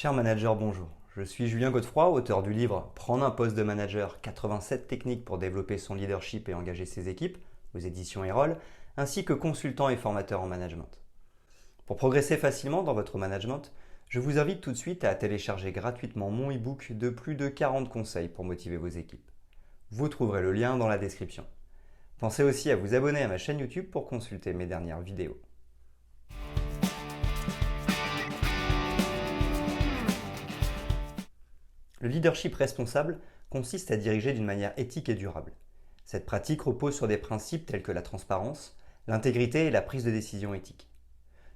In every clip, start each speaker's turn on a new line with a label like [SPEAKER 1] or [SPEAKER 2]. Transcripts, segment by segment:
[SPEAKER 1] Cher manager, bonjour. Je suis Julien Godefroy, auteur du livre Prendre un poste de manager, 87 techniques pour développer son leadership et engager ses équipes, aux éditions Erol, ainsi que consultant et formateur en management. Pour progresser facilement dans votre management, je vous invite tout de suite à télécharger gratuitement mon e-book de plus de 40 conseils pour motiver vos équipes. Vous trouverez le lien dans la description. Pensez aussi à vous abonner à ma chaîne YouTube pour consulter mes dernières vidéos. Le leadership responsable consiste à diriger d'une manière éthique et durable. Cette pratique repose sur des principes tels que la transparence, l'intégrité et la prise de décision éthique.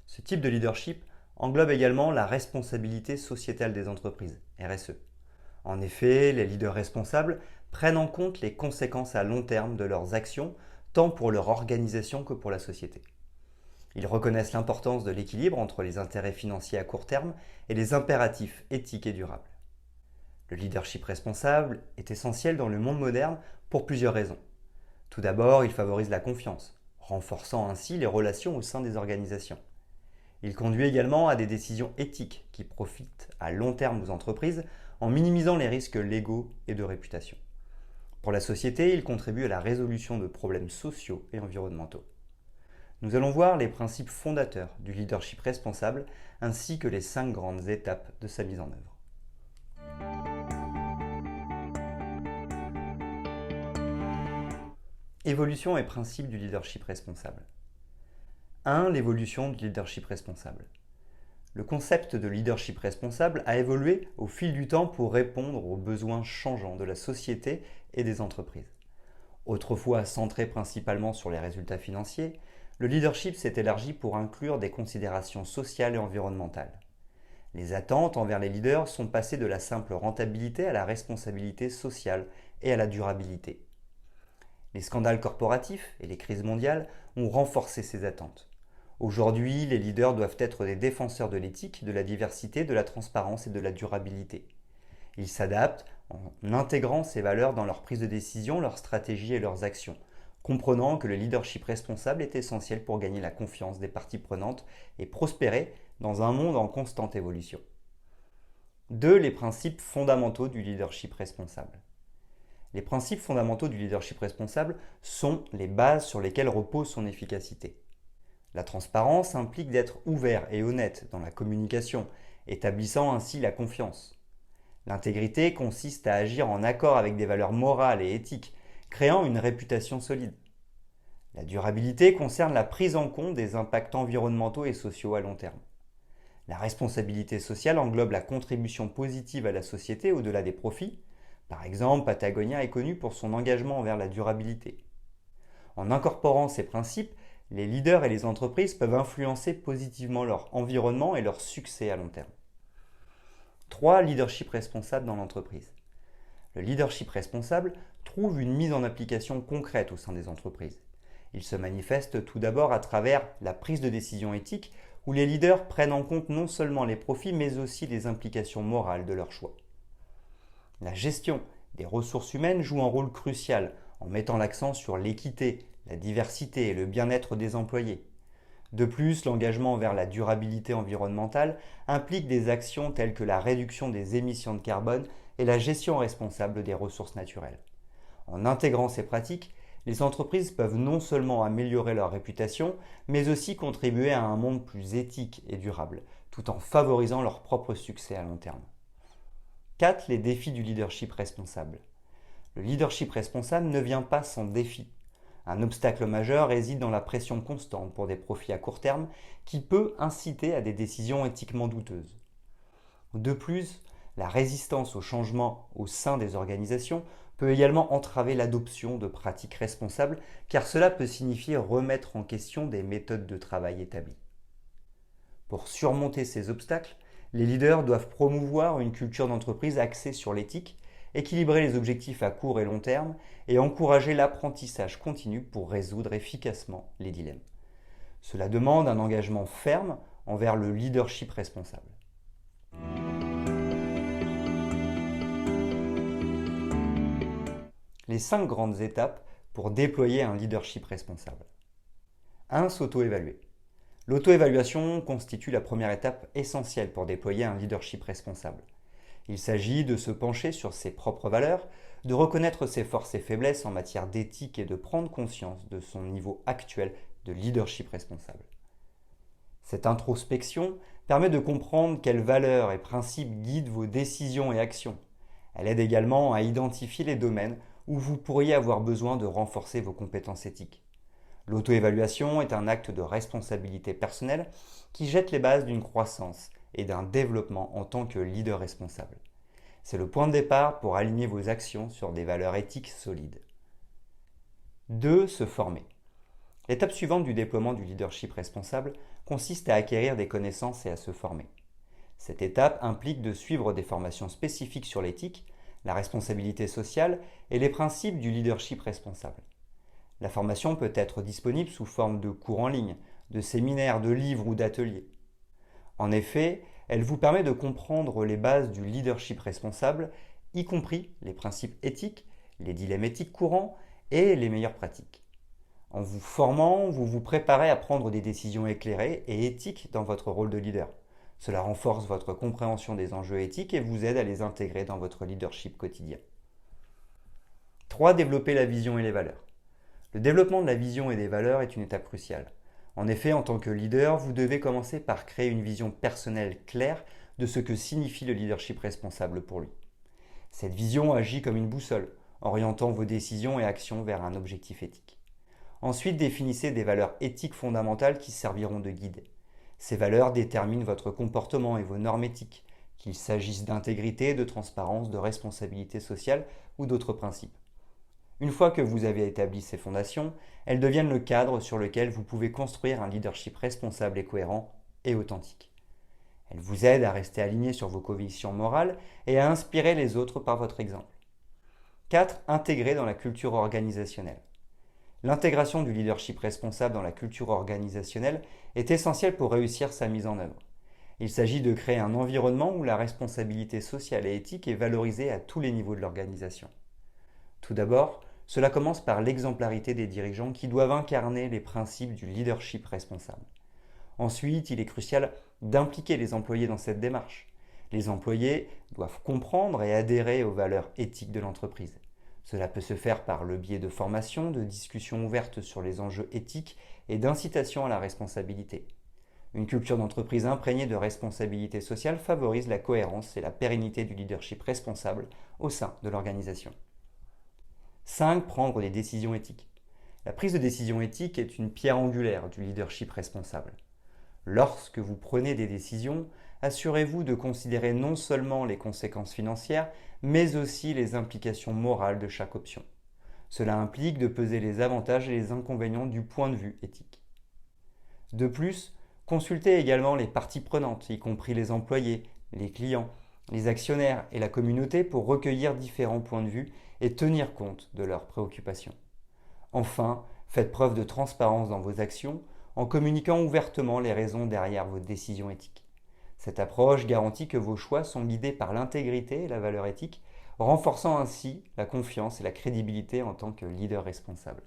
[SPEAKER 1] Ce type de leadership englobe également la responsabilité sociétale des entreprises, RSE. En effet, les leaders responsables prennent en compte les conséquences à long terme de leurs actions, tant pour leur organisation que pour la société. Ils reconnaissent l'importance de l'équilibre entre les intérêts financiers à court terme et les impératifs éthiques et durables. Le leadership responsable est essentiel dans le monde moderne pour plusieurs raisons. Tout d'abord, il favorise la confiance, renforçant ainsi les relations au sein des organisations. Il conduit également à des décisions éthiques qui profitent à long terme aux entreprises en minimisant les risques légaux et de réputation. Pour la société, il contribue à la résolution de problèmes sociaux et environnementaux. Nous allons voir les principes fondateurs du leadership responsable ainsi que les 5 grandes étapes de sa mise en œuvre. Évolution et principes du leadership responsable. 1. L'évolution du leadership responsable. Le concept de leadership responsable a évolué au fil du temps pour répondre aux besoins changeants de la société et des entreprises. Autrefois centré principalement sur les résultats financiers, le leadership s'est élargi pour inclure des considérations sociales et environnementales. Les attentes envers les leaders sont passées de la simple rentabilité à la responsabilité sociale et à la durabilité. Les scandales corporatifs et les crises mondiales ont renforcé ces attentes. Aujourd'hui, les leaders doivent être des défenseurs de l'éthique, de la diversité, de la transparence et de la durabilité. Ils s'adaptent en intégrant ces valeurs dans leur prise de décision, leurs stratégies et leurs actions, comprenant que le leadership responsable est essentiel pour gagner la confiance des parties prenantes et prospérer dans un monde en constante évolution. 2. Les principes fondamentaux du leadership responsable. Les principes fondamentaux du leadership responsable sont les bases sur lesquelles repose son efficacité. La transparence implique d'être ouvert et honnête dans la communication, établissant ainsi la confiance. L'intégrité consiste à agir en accord avec des valeurs morales et éthiques, créant une réputation solide. La durabilité concerne la prise en compte des impacts environnementaux et sociaux à long terme. La responsabilité sociale englobe la contribution positive à la société au-delà des profits. Par exemple, Patagonia est connue pour son engagement envers la durabilité. En incorporant ces principes, les leaders et les entreprises peuvent influencer positivement leur environnement et leur succès à long terme. 3. Leadership responsable dans l'entreprise. Le leadership responsable trouve une mise en application concrète au sein des entreprises. Il se manifeste tout d'abord à travers la prise de décision éthique où les leaders prennent en compte non seulement les profits mais aussi les implications morales de leur choix. La gestion des ressources humaines joue un rôle crucial en mettant l'accent sur l'équité, la diversité et le bien-être des employés. De plus, l'engagement vers la durabilité environnementale implique des actions telles que la réduction des émissions de carbone et la gestion responsable des ressources naturelles. En intégrant ces pratiques, les entreprises peuvent non seulement améliorer leur réputation, mais aussi contribuer à un monde plus éthique et durable, tout en favorisant leur propre succès à long terme. 4. Les défis du leadership responsable. Le leadership responsable ne vient pas sans défi. Un obstacle majeur réside dans la pression constante pour des profits à court terme qui peut inciter à des décisions éthiquement douteuses. De plus, la résistance au changement au sein des organisations peut également entraver l'adoption de pratiques responsables car cela peut signifier remettre en question des méthodes de travail établies. Pour surmonter ces obstacles, les leaders doivent promouvoir une culture d'entreprise axée sur l'éthique, équilibrer les objectifs à court et long terme et encourager l'apprentissage continu pour résoudre efficacement les dilemmes. Cela demande un engagement ferme envers le leadership responsable. Les 5 grandes étapes pour déployer un leadership responsable. 1. S'auto-évaluer. L'auto-évaluation constitue la première étape essentielle pour déployer un leadership responsable. Il s'agit de se pencher sur ses propres valeurs, de reconnaître ses forces et faiblesses en matière d'éthique et de prendre conscience de son niveau actuel de leadership responsable. Cette introspection permet de comprendre quelles valeurs et principes guident vos décisions et actions. Elle aide également à identifier les domaines où vous pourriez avoir besoin de renforcer vos compétences éthiques. L'auto-évaluation est un acte de responsabilité personnelle qui jette les bases d'une croissance et d'un développement en tant que leader responsable. C'est le point de départ pour aligner vos actions sur des valeurs éthiques solides. 2. Se former. L'étape suivante du déploiement du leadership responsable consiste à acquérir des connaissances et à se former. Cette étape implique de suivre des formations spécifiques sur l'éthique, la responsabilité sociale et les principes du leadership responsable. La formation peut être disponible sous forme de cours en ligne, de séminaires, de livres ou d'ateliers. En effet, elle vous permet de comprendre les bases du leadership responsable, y compris les principes éthiques, les dilemmes éthiques courants et les meilleures pratiques. En vous formant, vous vous préparez à prendre des décisions éclairées et éthiques dans votre rôle de leader. Cela renforce votre compréhension des enjeux éthiques et vous aide à les intégrer dans votre leadership quotidien. 3. Développer la vision et les valeurs. Le développement de la vision et des valeurs est une étape cruciale. En effet, en tant que leader, vous devez commencer par créer une vision personnelle claire de ce que signifie le leadership responsable pour lui. Cette vision agit comme une boussole, orientant vos décisions et actions vers un objectif éthique. Ensuite, définissez des valeurs éthiques fondamentales qui serviront de guide. Ces valeurs déterminent votre comportement et vos normes éthiques, qu'il s'agisse d'intégrité, de transparence, de responsabilité sociale ou d'autres principes. Une fois que vous avez établi ces fondations, elles deviennent le cadre sur lequel vous pouvez construire un leadership responsable et cohérent et authentique. Elles vous aident à rester aligné sur vos convictions morales et à inspirer les autres par votre exemple. 4. Intégrer dans la culture organisationnelle. L'intégration du leadership responsable dans la culture organisationnelle est essentielle pour réussir sa mise en œuvre. Il s'agit de créer un environnement où la responsabilité sociale et éthique est valorisée à tous les niveaux de l'organisation. Tout d'abord, cela commence par l'exemplarité des dirigeants qui doivent incarner les principes du leadership responsable. Ensuite, il est crucial d'impliquer les employés dans cette démarche. Les employés doivent comprendre et adhérer aux valeurs éthiques de l'entreprise. Cela peut se faire par le biais de formations, de discussions ouvertes sur les enjeux éthiques et d'incitation à la responsabilité. Une culture d'entreprise imprégnée de responsabilité sociale favorise la cohérence et la pérennité du leadership responsable au sein de l'organisation. 5. Prendre des décisions éthiques. La prise de décision éthique est une pierre angulaire du leadership responsable. Lorsque vous prenez des décisions, assurez-vous de considérer non seulement les conséquences financières, mais aussi les implications morales de chaque option. Cela implique de peser les avantages et les inconvénients du point de vue éthique. De plus, consultez également les parties prenantes, y compris les employés, les clients, les actionnaires et la communauté pour recueillir différents points de vue et tenir compte de leurs préoccupations. Enfin, faites preuve de transparence dans vos actions en communiquant ouvertement les raisons derrière vos décisions éthiques. Cette approche garantit que vos choix sont guidés par l'intégrité et la valeur éthique, renforçant ainsi la confiance et la crédibilité en tant que leader responsable.